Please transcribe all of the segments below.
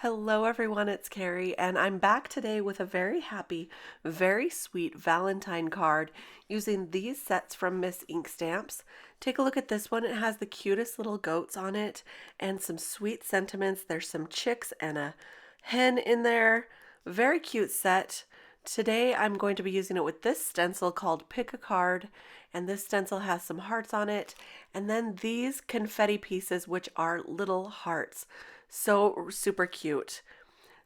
Hello everyone, it's Kari, and I'm back today with a very happy, very sweet Valentine card using these sets from Miss Ink Stamps. Take a look at this one. It has the cutest little goats on it and some sweet sentiments. There's some chicks and a hen in there. Very cute set. Today I'm going to be using it with this stencil called Pick a Card, and this stencil has some hearts on it, and then these confetti pieces which are little hearts. So super cute.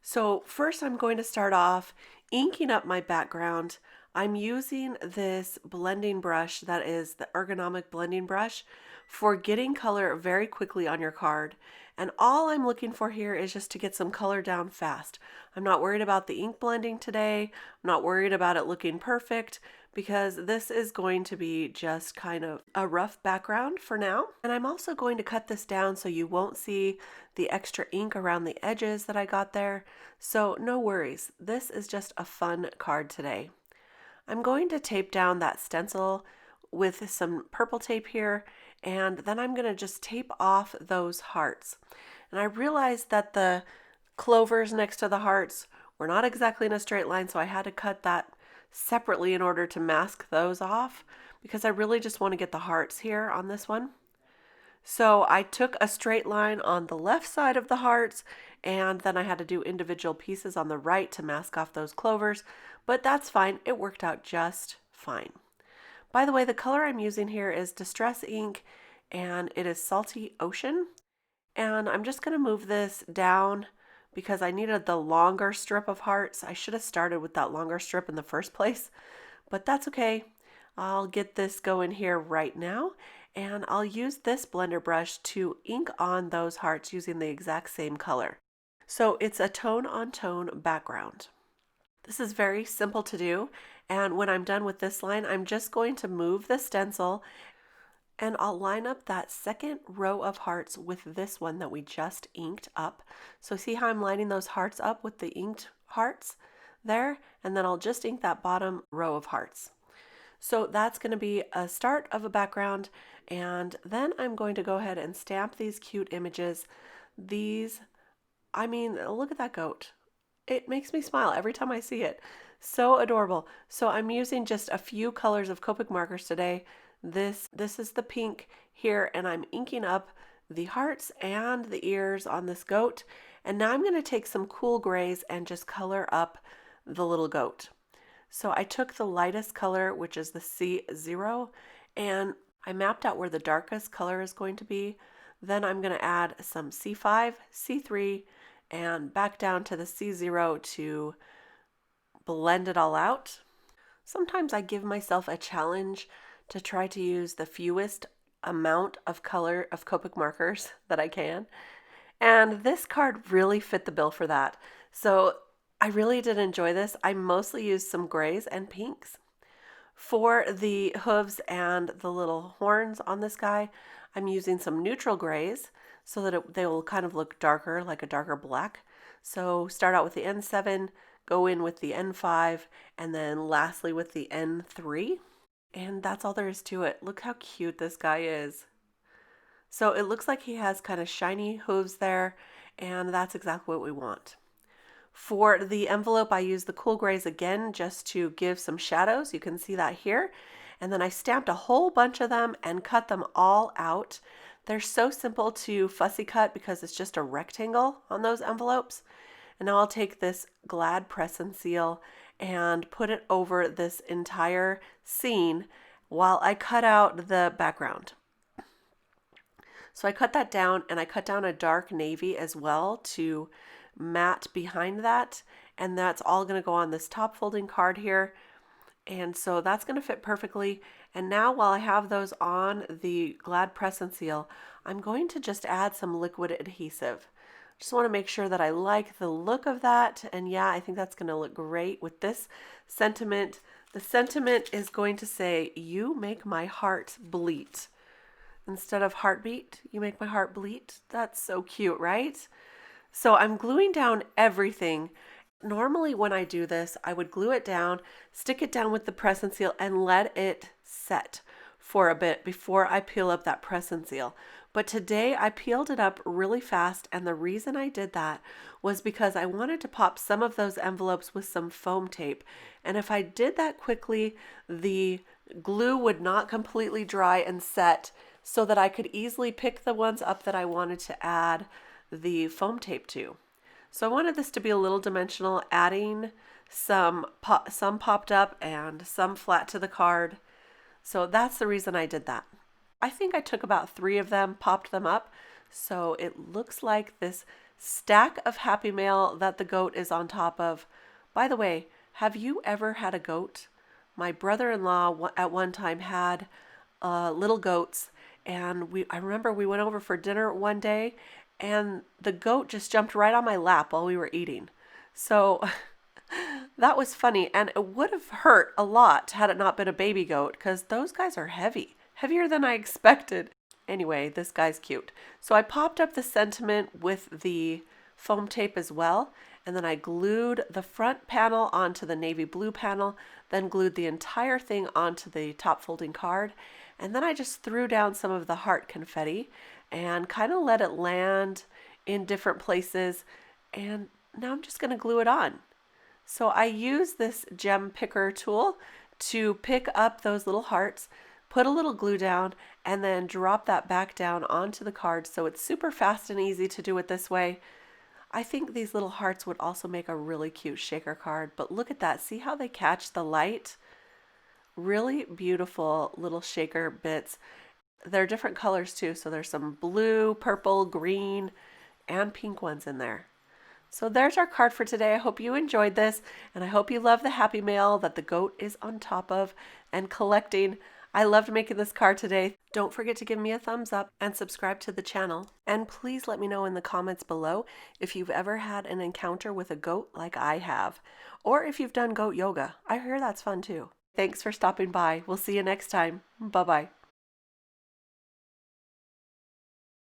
So first I'm going to start off inking up my background. I'm using this blending brush that is the ergonomic blending brush for getting color very quickly on your card. And all I'm looking for here is just to get some color down fast. I'm not worried about the ink blending today. I'm not worried about it looking perfect because this is going to be just kind of a rough background for now. And I'm also going to cut this down so you won't see the extra ink around the edges that I got there. So no worries. This is just a fun card today. I'm going to tape down that stencil with some purple tape here, and then I'm going to just tape off those hearts. And I realized that the clovers next to the hearts were not exactly in a straight line, so I had to cut that separately in order to mask those off because I really just want to get the hearts here on this one. So I took a straight line on the left side of the hearts, and then I had to do individual pieces on the right to mask off those clovers, but that's fine. It worked out just fine. By the way, the color I'm using here is Distress ink, and it is Salty Ocean. And I'm just going to move this down because I needed the longer strip of hearts. I should have started with that longer strip in the first place, but that's okay. I'll get this going here right now, and I'll use this blender brush to ink on those hearts using the exact same color. So it's a tone-on-tone background. This is very simple to do, and when I'm done with this line, I'm just going to move the stencil and I'll line up that second row of hearts with this one that we just inked up. So see how I'm lining those hearts up with the inked hearts there? And then I'll just ink that bottom row of hearts. So that's going to be a start of a background, and then I'm going to go ahead and stamp these cute images. These, I mean, look at that goat. It makes me smile every time I see it. So adorable. So I'm using just a few colors of Copic markers today. This is the pink here, and I'm inking up the hearts and the ears on this goat. And now I'm going to take some cool grays and just color up the little goat. So I took the lightest color, which is the C0, and I mapped out where the darkest color is going to be. Then I'm going to add some C5, C3, and back down to the C0 to blend it all out. Sometimes I give myself a challenge to try to use the fewest amount of color of Copic markers that I can. And this card really fit the bill for that. So I really did enjoy this. I mostly used some grays and pinks. For the hooves and the little horns on this guy, I'm using some neutral grays so that they will kind of look darker, like a darker black. So start out with the N7, go in with the N5, and then lastly with the N3. And that's all there is to it. Look how cute this guy is. So it looks like he has kind of shiny hooves there, and that's exactly what we want. For the envelope, I used the cool grays again just to give some shadows. You can see that here. And then I stamped a whole bunch of them and cut them all out. They're so simple to fussy cut because it's just a rectangle on those envelopes. And now I'll take this Glad press and seal and put it over this entire scene while I cut out the background. So I cut that down, and I cut down a dark navy as well to matte behind that, and that's all going to go on this top folding card here. And so that's going to fit perfectly. And now while I have those on the Glad press and seal, I'm going to just add some liquid adhesive. Just want to make sure that I like the look of that. And yeah, I think that's going to look great with this sentiment. The sentiment is going to say, "You make my heart bleat." Instead of heartbeat, you make my heart bleat. That's so cute, right? So I'm gluing down everything. Normally when I do this, I would glue it down, stick it down with the press and seal, and let it set for a bit before I peel up that press and seal. But today I peeled it up really fast, and the reason I did that was because I wanted to pop some of those envelopes with some foam tape. And if I did that quickly, the glue would not completely dry and set, so that I could easily pick the ones up that I wanted to add the foam tape to. So I wanted this to be a little dimensional, adding some popped up and some flat to the card. So that's the reason I did that. I think I took about 3 of them, popped them up, so it looks like this stack of Happy Mail that the goat is on top of. By the way, have you ever had a goat? My brother-in-law at one time had little goats, and I remember we went over for dinner one day, and the goat just jumped right on my lap while we were eating. So that was funny, and it would have hurt a lot had it not been a baby goat, because those guys are heavy. Heavier than I expected. Anyway, this guy's cute. So I popped up the sentiment with the foam tape as well, and then I glued the front panel onto the navy blue panel, then glued the entire thing onto the top folding card, and then I just threw down some of the heart confetti and kind of let it land in different places, and now I'm just going to glue it on. So I use this gem picker tool to pick up those little hearts, put a little glue down, and then drop that back down onto the card, so it's super fast and easy to do it this way. I think these little hearts would also make a really cute shaker card, but look at that. See how they catch the light? Really beautiful little shaker bits. They're different colors too, so there's some blue, purple, green, and pink ones in there. So there's our card for today. I hope you enjoyed this, and I hope you love the Happy Mail that the goat is on top of and collecting. I loved making this card today. Don't forget to give me a thumbs up and subscribe to the channel. And please let me know in the comments below if you've ever had an encounter with a goat like I have, or if you've done goat yoga. I hear that's fun too. Thanks for stopping by. We'll see you next time. Bye-bye.